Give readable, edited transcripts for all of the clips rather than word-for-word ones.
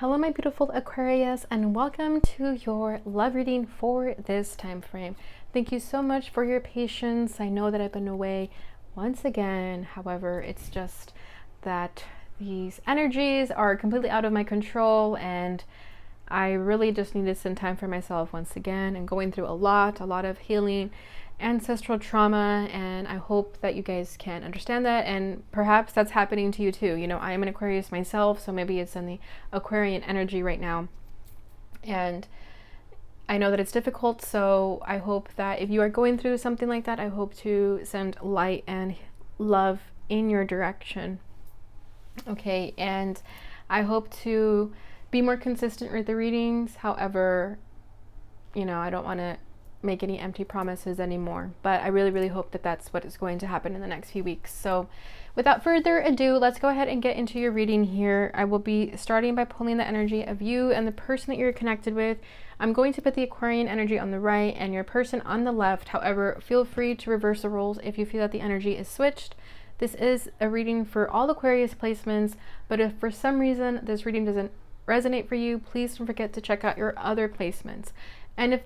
Hello my beautiful Aquarius, and welcome to your love reading for this time frame. Thank you so much for your patience. I know that I've been away once again. However, it's just that these energies are completely out of my control, and I really just needed some time for myself once again. I'm going through a lot of healing, ancestral trauma, and I hope that you guys can understand that, and perhaps that's happening to you too. You know, I am an Aquarius myself, so maybe it's in the Aquarian energy right now, and I know that it's difficult. So I hope that if you are going through something like that, I hope to send light and love in your direction. Okay, and I hope to be more consistent with the readings. However, you know, I don't want to make any empty promises anymore, but I really hope that that's what is going to happen in the next few weeks. So without further ado, let's go ahead and get into your reading here. I will be starting by pulling the energy of you and the person that you're connected with. I'm going to put the Aquarian energy on the right and your person on the left. However, feel free to reverse the roles if you feel that the energy is switched. This is a reading for all Aquarius placements, but if for some reason this reading doesn't resonate for you, please don't forget to check out your other placements. And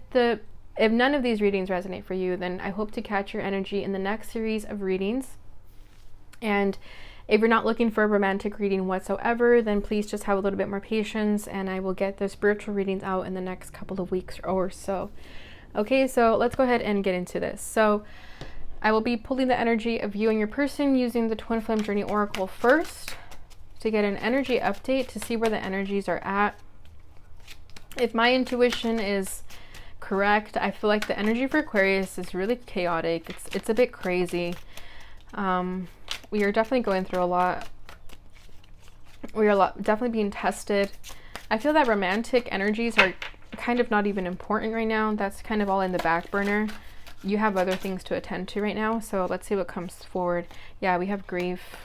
if none of these readings resonate for you, then I hope to catch your energy in the next series of readings. And if you're not looking for a romantic reading whatsoever, then please just have a little bit more patience, and I will get the spiritual readings out in the next couple of weeks or so. Okay, so let's go ahead and get into this. So I will be pulling the energy of you and your person using the Twin Flame Journey Oracle first to get an energy update, to see where the energies are at. If my intuition is correct, I feel like the energy for Aquarius is really chaotic. It's a bit crazy. We are definitely going through a lot. We are definitely being tested. I feel that romantic energies are kind of not even important right now. That's kind of all in the back burner. You have other things to attend to right now. So let's see what comes forward. Yeah, we have grief.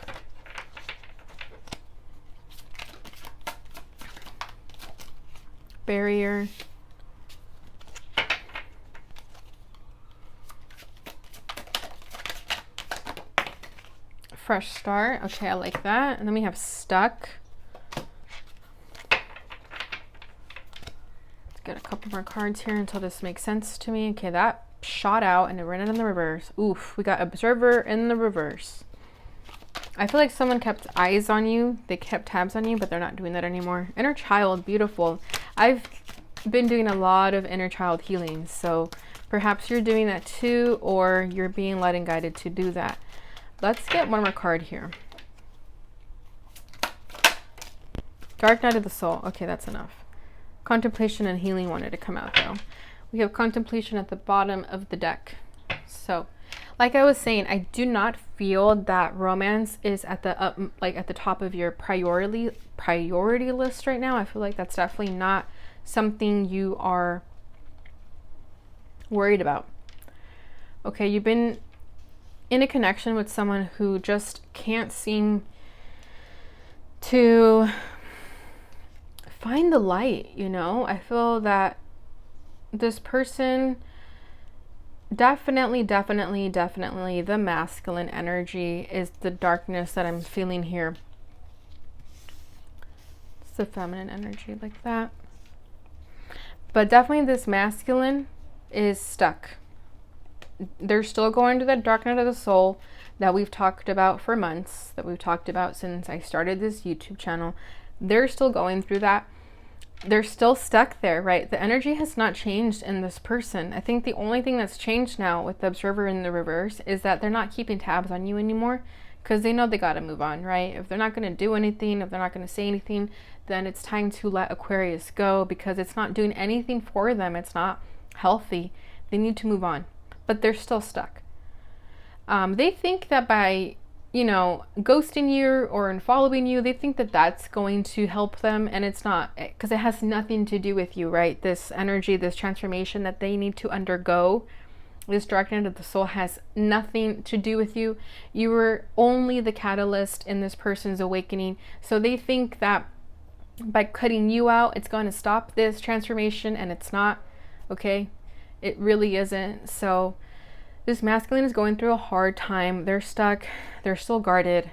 Barrier. Fresh start. Okay, I like that. And then we have stuck. Let's get a couple more cards here until this makes sense to me. Okay, that shot out and it ran it in the reverse. Oof, we got observer in the reverse. I feel like someone kept eyes on you. They kept tabs on you, but they're not doing that anymore. Inner child, beautiful. I've been doing a lot of inner child healing, so perhaps you're doing that too, or you're being led and guided to do that. Let's get one more card here. Dark Night of the Soul. Okay, that's enough. Contemplation and healing wanted to come out though. We have contemplation at the bottom of the deck. So, like I was saying, I do not feel that romance is at the at the top of your priority list right now. I feel like that's definitely not something you are worried about. Okay, you've been in a connection with someone who just can't seem to find the light, you know? I feel that this person definitely the masculine energy is the darkness that I'm feeling here. It's the feminine energy like that. But definitely this masculine is stuck. They're still going to that dark night of the soul that we've talked about for months, that we've talked about since I started this YouTube channel. They're still going through that. They're still stuck there, right? The energy has not changed in this person. I think the only thing that's changed now with the observer in the reverse is that they're not keeping tabs on you anymore, because they know they got to move on, right? If they're not going to do anything, if they're not going to say anything, then it's time to let Aquarius go, because it's not doing anything for them. It's not healthy. They need to move on, but they're still stuck. They think that by, you know, ghosting you or unfollowing you, they think that that's going to help them, and it's not, because it has nothing to do with you, right? This energy, this transformation that they need to undergo, this dark night of the soul, has nothing to do with you. You were only the catalyst in this person's awakening. So they think that by cutting you out, it's going to stop this transformation, and it's not. Okay, it really isn't. So this masculine is going through a hard time. They're stuck. They're still guarded.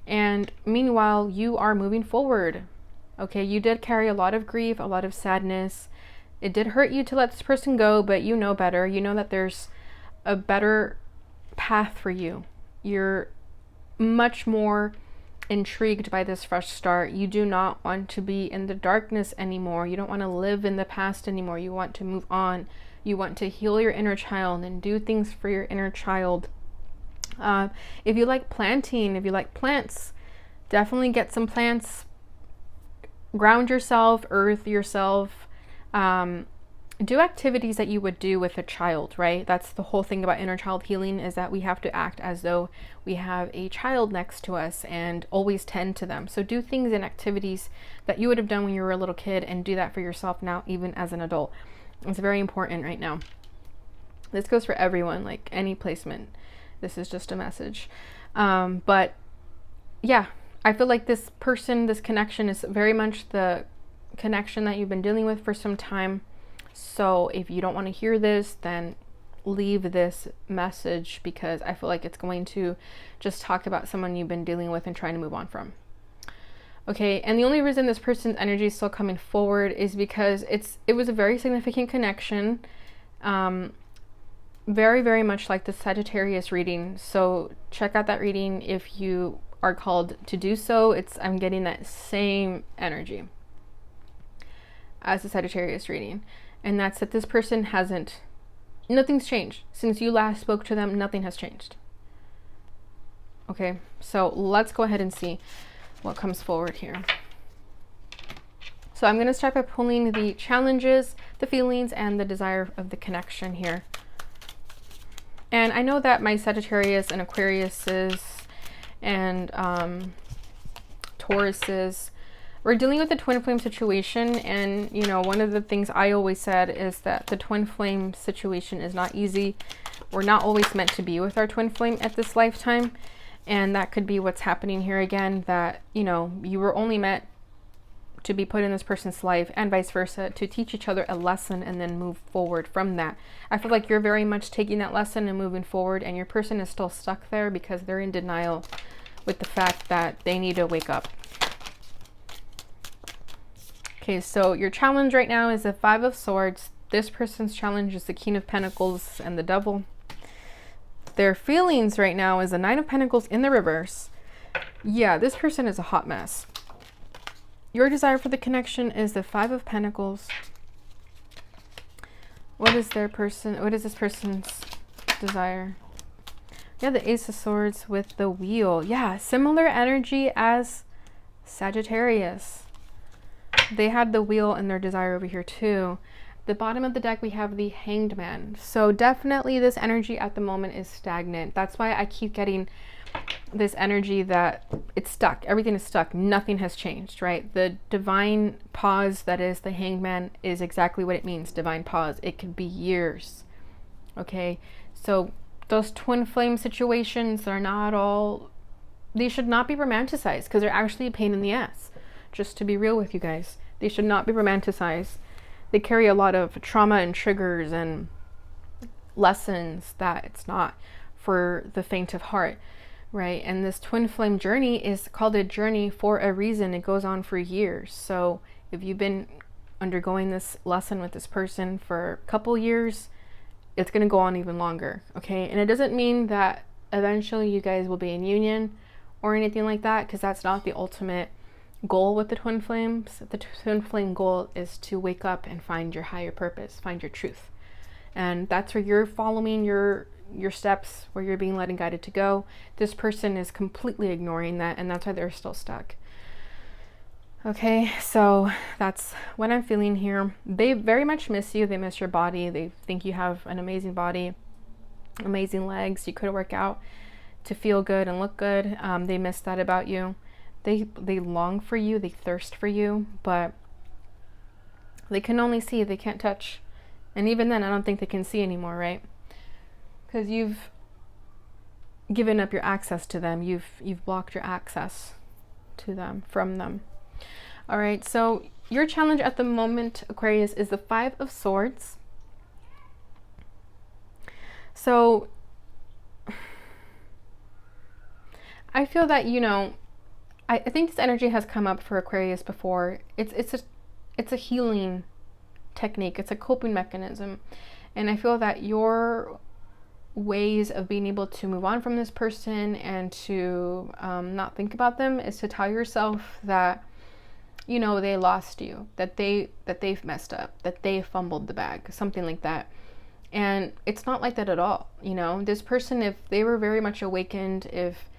And meanwhile, you are moving forward. Okay, you did carry a lot of grief, a lot of sadness. It did hurt you to let this person go, but you know better. You know that there's a better path for you. You're much more intrigued by this fresh start. You do not want to be in the darkness anymore. You don't want to live in the past anymore. You want to move on. You want to heal your inner child and do things for your inner child. If you like planting, if you like plants, definitely get some plants. Ground yourself, earth yourself. Do activities that you would do with a child, right? That's the whole thing about inner child healing, is that we have to act as though we have a child next to us and always tend to them. So do things and activities that you would have done when you were a little kid, and do that for yourself now, even as an adult. It's very important right now. This goes for everyone, like any placement. This is just a message. But yeah, I feel like this person, this connection is very much the connection that you've been dealing with for some time. So if you don't want to hear this, then leave this message, because I feel like it's going to just talk about someone you've been dealing with and trying to move on from. Okay, and the only reason this person's energy is still coming forward is because it was a very significant connection. Very, very much like the Sagittarius reading. So check out that reading if you are called to do so. I'm getting that same energy as the Sagittarius reading. And that's that this person nothing's changed. Since you last spoke to them, nothing has changed. Okay, so let's go ahead and see what comes forward here. So I'm going to start by pulling the challenges, the feelings, and the desire of the connection here. And I know that my Sagittarius and Aquariuses and Tauruses, we're dealing with a twin flame situation. And, you know, one of the things I always said is that the twin flame situation is not easy. We're not always meant to be with our twin flame at this lifetime. And that could be what's happening here again, that, you know, you were only meant to be put in this person's life, and vice versa, to teach each other a lesson and then move forward from that. I feel like you're very much taking that lesson and moving forward, and your person is still stuck there because they're in denial with the fact that they need to wake up. Okay, so your challenge right now is the Five of Swords. This person's challenge is the King of Pentacles and the Devil. Their feelings right now is the Nine of Pentacles in the reverse. Yeah, this person is a hot mess. Your desire for the connection is the Five of Pentacles. What is this person's desire? Yeah, the Ace of Swords with the Wheel. Yeah, similar energy as Sagittarius. They had the Wheel in their desire over here too. The bottom of the deck, we have the Hanged Man. So definitely this energy at the moment is stagnant. That's why I keep getting this energy that it's stuck. Everything is stuck. Nothing has changed, right? The divine pause that is the Hanged Man is exactly what it means, divine pause. It could be years. Okay, so those twin flame situations are not all, they should not be romanticized, because they're actually a pain in the ass. Just to be real with you guys, they should not be romanticized. They carry a lot of trauma and triggers and lessons that it's not for the faint of heart. Right, and this twin flame journey is called a journey for a reason. It goes on for years. So if you've been undergoing this lesson with this person for a couple years, it's going to go on even longer. Okay, and it doesn't mean that eventually you guys will be in union or anything like that, because that's not the ultimate goal with the twin flames. The twin flame goal is to wake up and find your higher purpose, find your truth, and that's where you're following your steps, where you're being led and guided to go. This person is completely ignoring that, and that's why they're still stuck. Okay, so that's what I'm feeling here. They very much miss you. They miss your body. They think you have an amazing body, amazing legs. You could work out to feel good and look good. They miss that about you. They long for you. They thirst for you, but they can only see. They can't touch. And even then, I don't think they can see anymore, right? Because you've given up your access to them. You've blocked your access to them, from them. All right, so your challenge at the moment, Aquarius, is the Five of Swords. So I feel that, you know, I think this energy has come up for Aquarius before. It's a healing technique. It's a coping mechanism. And I feel that your ways of being able to move on from this person and to not think about them is to tell yourself that, you know, they lost you, that they've messed up, that they fumbled the bag, something like that. And it's not like that at all. You know, this person, if they were very much awakened, if,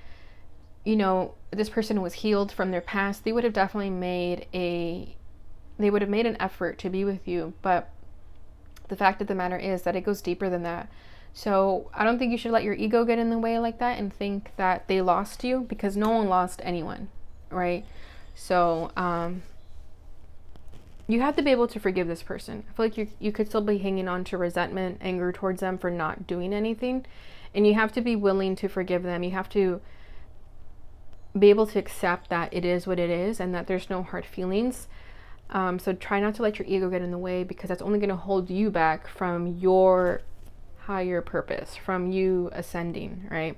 you know, this person was healed from their past, they would have definitely made an effort to be with you. But the fact of the matter is that it goes deeper than that. So I don't think you should let your ego get in the way like that and think that they lost you, because no one lost anyone, right? So you have to be able to forgive this person. I feel like you could still be hanging on to resentment, anger towards them for not doing anything. And you have to be willing to forgive them. You have to be able to accept that it is what it is and that there's no hard feelings. So try not to let your ego get in the way, because that's only going to hold you back from your higher purpose, from you ascending, right?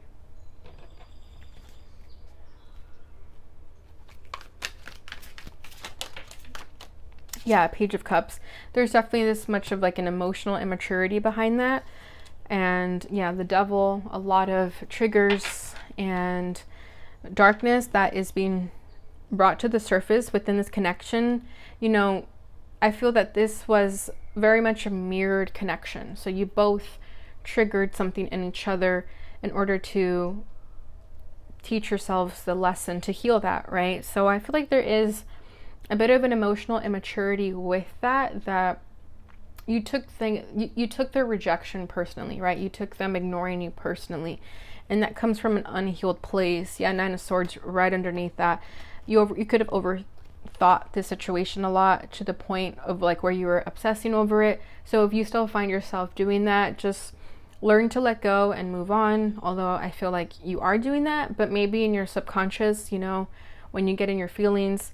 Yeah, Page of Cups. There's definitely this much of like an emotional immaturity behind that. And yeah, the Devil, a lot of triggers and darkness that is being brought to the surface within this connection. You know, I feel that this was very much a mirrored connection. So you both triggered something in each other in order to teach yourselves the lesson to heal that, right? So I feel like there is a bit of an emotional immaturity with that you took their rejection personally, right? You took them ignoring you personally, and that comes from an unhealed place. Yeah, Nine of Swords right underneath that. You could have overthought the situation a lot, to the point of like where you were obsessing over it. So if you still find yourself doing that, just learn to let go and move on. Although I feel like you are doing that, but maybe in your subconscious, you know, when you get in your feelings,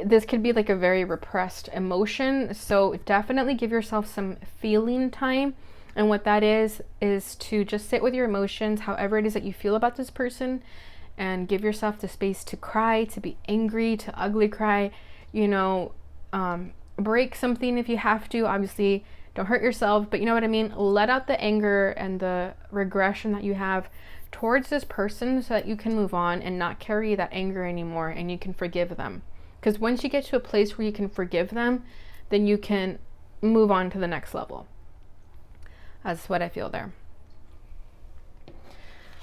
this could be like a very repressed emotion. So definitely give yourself some feeling time. And what that is to just sit with your emotions, however it is that you feel about this person, and give yourself the space to cry, to be angry, to ugly cry, you know, break something if you have to. Obviously, don't hurt yourself, but you know what I mean? Let out the anger and the regression that you have towards this person, so that you can move on and not carry that anger anymore, and you can forgive them. Because once you get to a place where you can forgive them, then you can move on to the next level. That's what I feel there.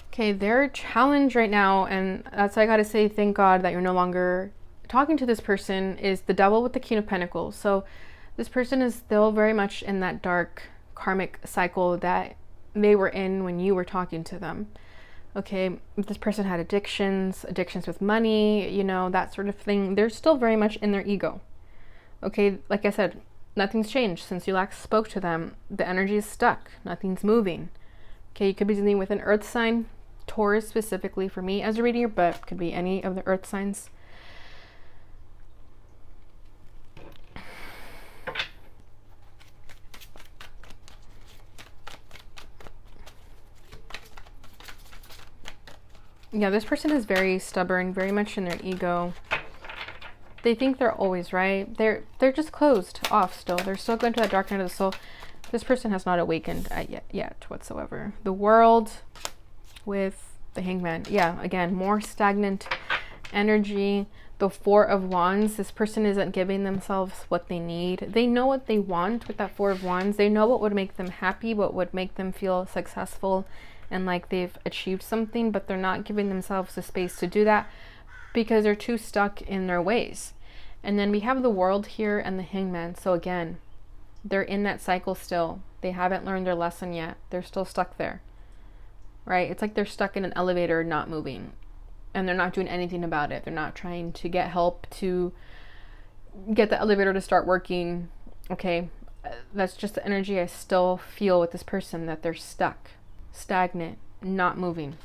Okay, their challenge right now, and that's I gotta say, thank God that you're no longer talking to this person, is the Devil with the King of Pentacles. So this person is still very much in that dark karmic cycle that they were in when you were talking to them. Okay, if this person had addictions with money, you know, that sort of thing, they're still very much in their ego. Okay, like I said, nothing's changed since you last spoke to them. The energy is stuck. Nothing's moving. Okay, you could be dealing with an earth sign, Taurus specifically for me as a reader, but could be any of the earth signs. Yeah, this person is very stubborn, very much in their ego. They think they're always right. They're just closed off still. They're still going to that dark night of the soul. This person has not awakened yet whatsoever. The World with the Hangman. Yeah, again, more stagnant energy. The Four of Wands. This person isn't giving themselves what they need. They know what they want with that Four of Wands. They know what would make them happy, what would make them feel successful and like they've achieved something, but they're not giving themselves the space to do that because they're too stuck in their ways. And then we have the World here and the Hangman. So again, they're in that cycle still. They haven't learned their lesson yet. They're still stuck there, right? It's like they're stuck in an elevator, not moving, and they're not doing anything about it. They're not trying to get help to get the elevator to start working. Okay, that's just the energy I still feel with this person, that they're stuck, stagnant, not moving.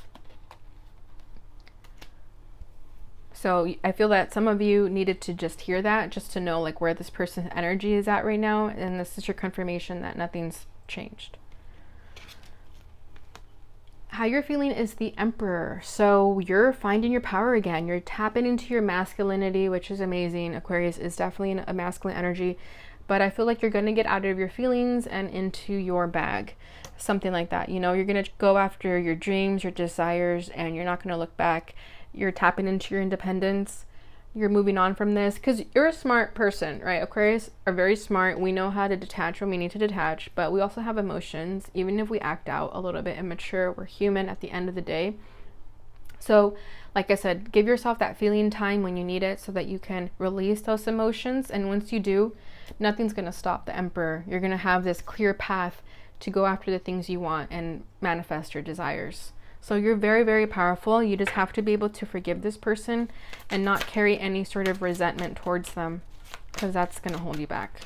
So I feel that some of you needed to just hear that, just to know like where this person's energy is at right now, and this is your confirmation that nothing's changed. how you're feeling is the Emperor. So you're finding your power again. You're tapping into your masculinity, which is amazing. Aquarius is definitely a masculine energy, but I feel like you're going to get out of your feelings and into your bag. Something like that. You know, you're going to go after your dreams, your desires, and you're not going to look back. You're tapping into your independence. You're moving on from this because you're a smart person, right? Aquarius are very smart. We know how to detach when we need to detach, but we also have emotions. Even if we act out a little bit immature, we're human at the end of the day. So, like I said, give yourself that feeling time when you need it so that you can release those emotions. And once you do, nothing's going to stop the Emperor. You're going to have this clear path to go after the things you want and manifest your desires. So you're very, very powerful. You just have to be able to forgive this person and not carry any sort of resentment towards them, because that's going to hold you back.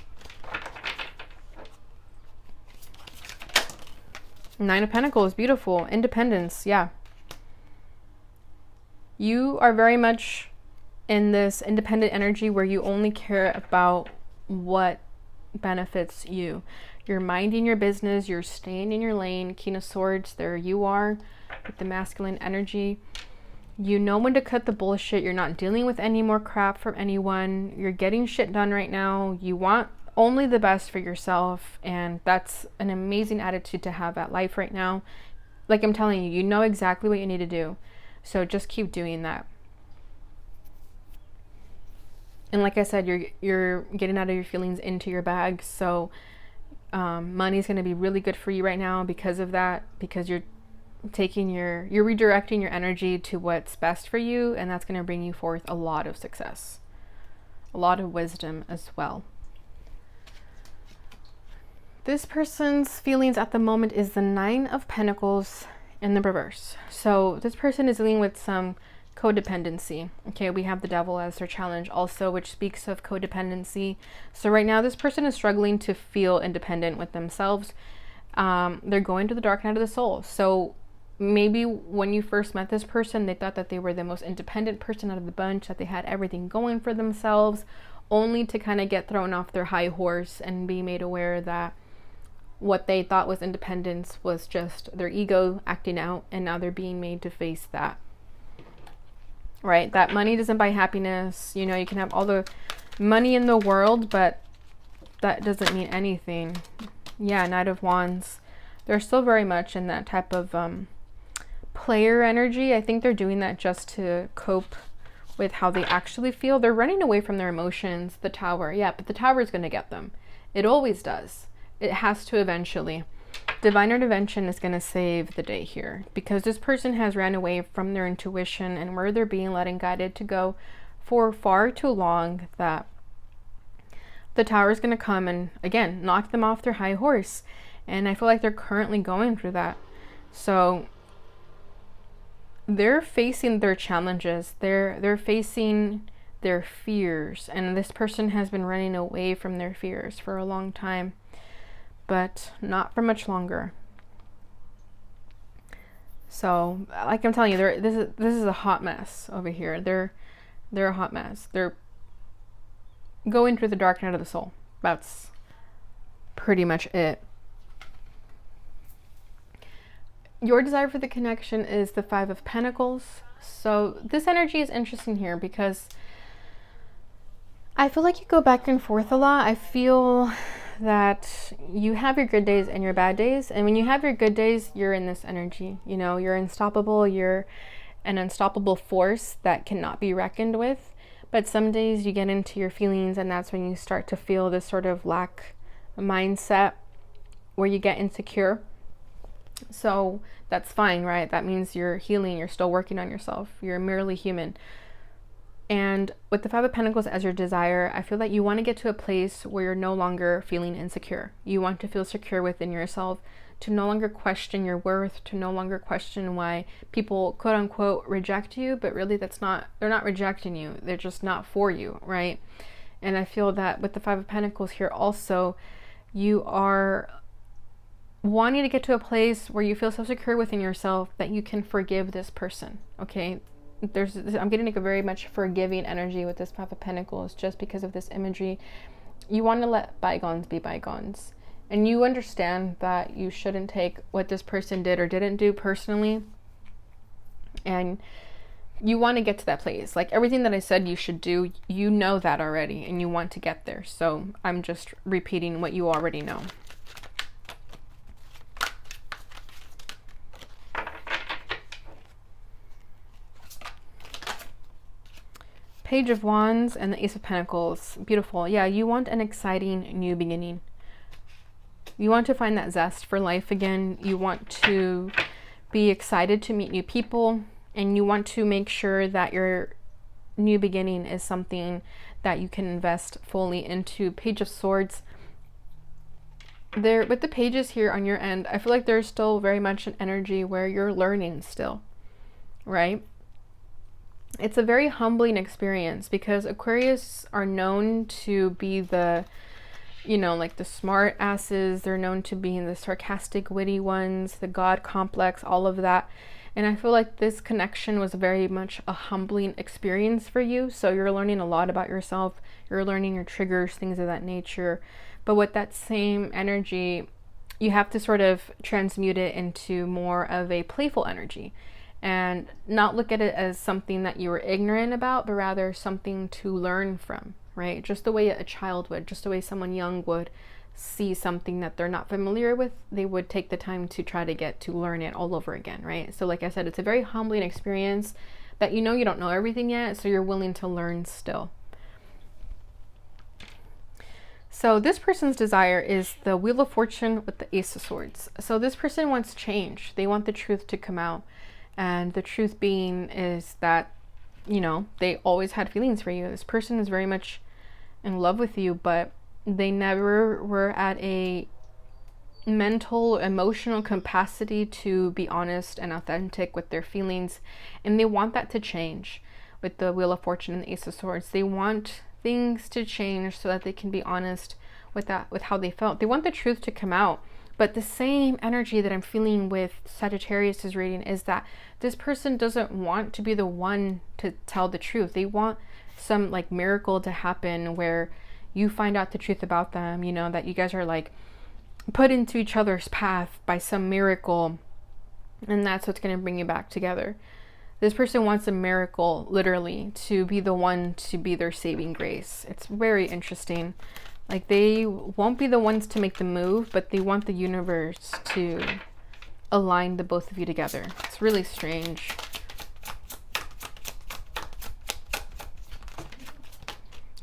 Nine of Pentacles, beautiful. Independence, yeah. You are very much in this independent energy where you only care about what benefits you. You're minding your business. You're staying in your lane. King of Swords, there you are. With the masculine energy, you know when to cut the bullshit. You're not dealing with any more crap from anyone. You're getting shit done right now. You want only the best for yourself, and that's an amazing attitude to have at life right now. Like I'm telling you, you know exactly what you need to do, so just keep doing that. And like I said, you're getting out of your feelings into your bag, so money is going to be really good for you right now because of that, because you're redirecting your energy to what's best for you, and that's going to bring you forth a lot of success, a lot of wisdom as well. This person's feelings at the moment is the Nine of Pentacles in the reverse. So this person is dealing with some codependency. Okay, we have the Devil as their challenge also, which speaks of codependency. So right now this person is struggling to feel independent with themselves. They're going to the dark night of the soul. So maybe when you first met this person, they thought that they were the most independent person out of the bunch, that they had everything going for themselves, only to kind of get thrown off their high horse and be made aware that what they thought was independence was just their ego acting out, and now they're being made to face that. Right? That money doesn't buy happiness. You know, you can have all the money in the world, but that doesn't mean anything. Yeah, Knight of Wands. They're still very much in that type of player energy. I think they're doing that just to cope with how they actually feel. They're running away from their emotions. The Tower, yeah, but the Tower is going to get them. It always does. It has to eventually. Divine intervention is going to save the day here, because this person has ran away from their intuition and where they're being led and guided to go for far too long, that the Tower is going to come and again knock them off their high horse. And I feel like they're currently going through that. So they're facing their challenges. They're facing their fears. And this person has been running away from their fears for a long time, but not for much longer. So, like I'm telling you, this is a hot mess over here. They're a hot mess. They're going through the dark night of the soul. That's pretty much it. Your desire for the connection is the Five of Pentacles. So this energy is interesting here because I feel like you go back and forth a lot. I feel that you have your good days and your bad days. And when you have your good days, you're in this energy. You know, you're unstoppable. You're an unstoppable force that cannot be reckoned with. But some days you get into your feelings, and that's when you start to feel this sort of lack mindset where you get insecure. So that's fine, right? That means you're healing. You're still working on yourself. You're merely human. And with the Five of Pentacles as your desire, I feel that you want to get to a place where you're no longer feeling insecure. You want to feel secure within yourself, to no longer question your worth, to no longer question why people quote unquote reject you, but really they're not rejecting you. They're just not for you, right? And I feel that with the Five of Pentacles here also, you are wanting to get to a place where you feel so secure within yourself that you can forgive this person, okay? I'm getting like a very much forgiving energy with this Five of Pentacles just because of this imagery. You want to let bygones be bygones. And you understand that you shouldn't take what this person did or didn't do personally. And you want to get to that place. Like everything that I said you should do, you know that already and you want to get there. So I'm just repeating what you already know. Page of Wands and the Ace of Pentacles. Beautiful. Yeah, you want an exciting new beginning. You want to find that zest for life again. You want to be excited to meet new people, and you want to make sure that your new beginning is something that you can invest fully into. Page of Swords. There, with the pages here on your end, I feel like there's still very much an energy where you're learning still, right? It's a very humbling experience because Aquarius are known to be the, you know, like the smart asses. They're known to be the sarcastic, witty ones, the God complex, all of that. And I feel like this connection was very much a humbling experience for you. So you're learning a lot about yourself. You're learning your triggers, things of that nature. But with that same energy, you have to sort of transmute it into more of a playful energy and not look at it as something that you were ignorant about, but rather something to learn from, right? Just the way a child would, just the way someone young would see something that they're not familiar with, they would take the time to try to get to learn it all over again, right? So like I said, it's a very humbling experience that you know you don't know everything yet, so you're willing to learn still. So this person's desire is the Wheel of Fortune with the Ace of Swords. So this person wants change. They want the truth to come out. And the truth being is that, you know, they always had feelings for you. This person is very much in love with you, but they never were at a mental, emotional capacity to be honest and authentic with their feelings. And they want that to change with the Wheel of Fortune and the Ace of Swords. They want things to change so that they can be honest with that, with how they felt. They want the truth to come out. But the same energy that I'm feeling with Sagittarius's reading is that this person doesn't want to be the one to tell the truth. They want some like miracle to happen where you find out the truth about them, you know, that you guys are like put into each other's path by some miracle, and that's what's going to bring you back together. This person wants a miracle, literally, to be the one to be their saving grace. It's very interesting. Like they won't be the ones to make the move, but they want the universe to align the both of you together. It's really strange.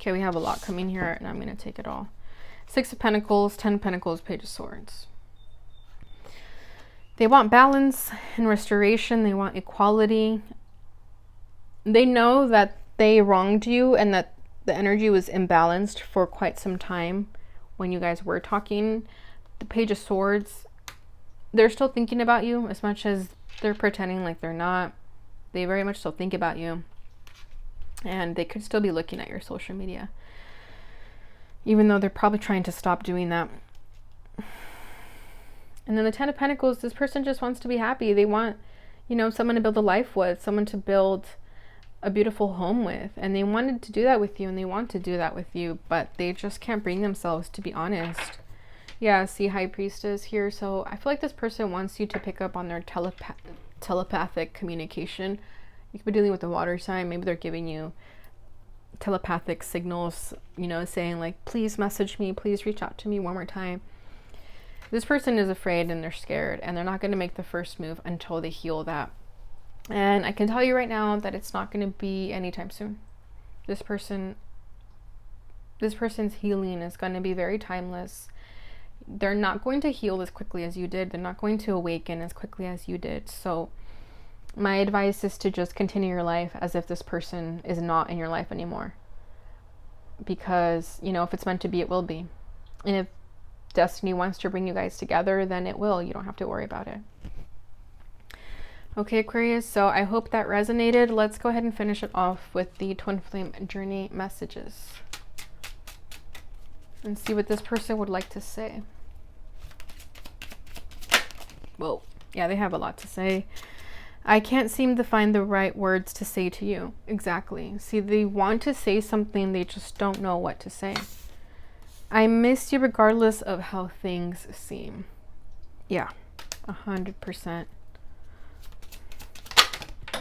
Okay, we have a lot coming here, and I'm going to take it all. Six of Pentacles, 10 of Pentacles, Page of Swords. They want balance and restoration. They want equality. They know that they wronged you and that the energy was imbalanced for quite some time when you guys were talking. The Page of Swords, they're still thinking about you as much as they're pretending like they're not. They very much still think about you. And they could still be looking at your social media, even though they're probably trying to stop doing that. And then the 10 of Pentacles, this person just wants to be happy. They want, you know, someone to build a life with, someone to build a beautiful home with. And they wanted to do that with you, and they want to do that with you, but they just can't bring themselves to be honest. Yeah, see High Priestess here. So I feel like this person wants you to pick up on their telepathic communication. You could be dealing with the water sign. Maybe they're giving you telepathic signals, you know, saying like, please message me, please reach out to me one more time. This person is afraid and they're scared, and they're not going to make the first move until they heal that. And I can tell you right now that it's not going to be anytime soon. This person's healing is going to be very timeless. They're not going to heal as quickly as you did. They're not going to awaken as quickly as you did. So my advice is to just continue your life as if this person is not in your life anymore. Because, you know, if it's meant to be, it will be. And if destiny wants to bring you guys together, then it will. You don't have to worry about it. Okay, Aquarius, so I hope that resonated. Let's go ahead and finish it off with the Twin Flame Journey messages and see what this person would like to say. Whoa, yeah, they have a lot to say. I can't seem to find the right words to say to you. Exactly. See, they want to say something, they just don't know what to say. I missed you regardless of how things seem. Yeah, 100%.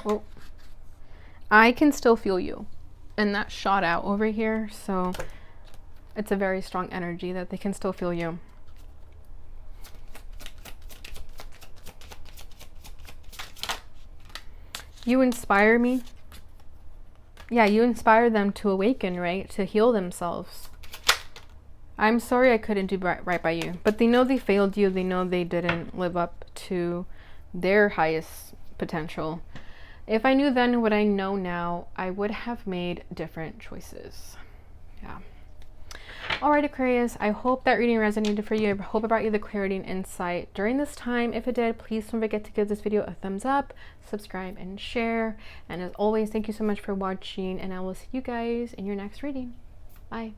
Oh, I can still feel you. And that shot out over here, so it's a very strong energy that they can still feel you. You inspire me. Yeah, you inspire them to awaken, right? To heal themselves. I'm sorry I couldn't do right by you, but they know they failed you. They know they didn't live up to their highest potential. If I knew then what I know now, I would have made different choices. Yeah. All right, Aquarius, I hope that reading resonated for you. I hope it brought you the clarity and insight during this time. If it did, please don't forget to give this video a thumbs up, subscribe, and share. And as always, thank you so much for watching, and I will see you guys in your next reading. Bye.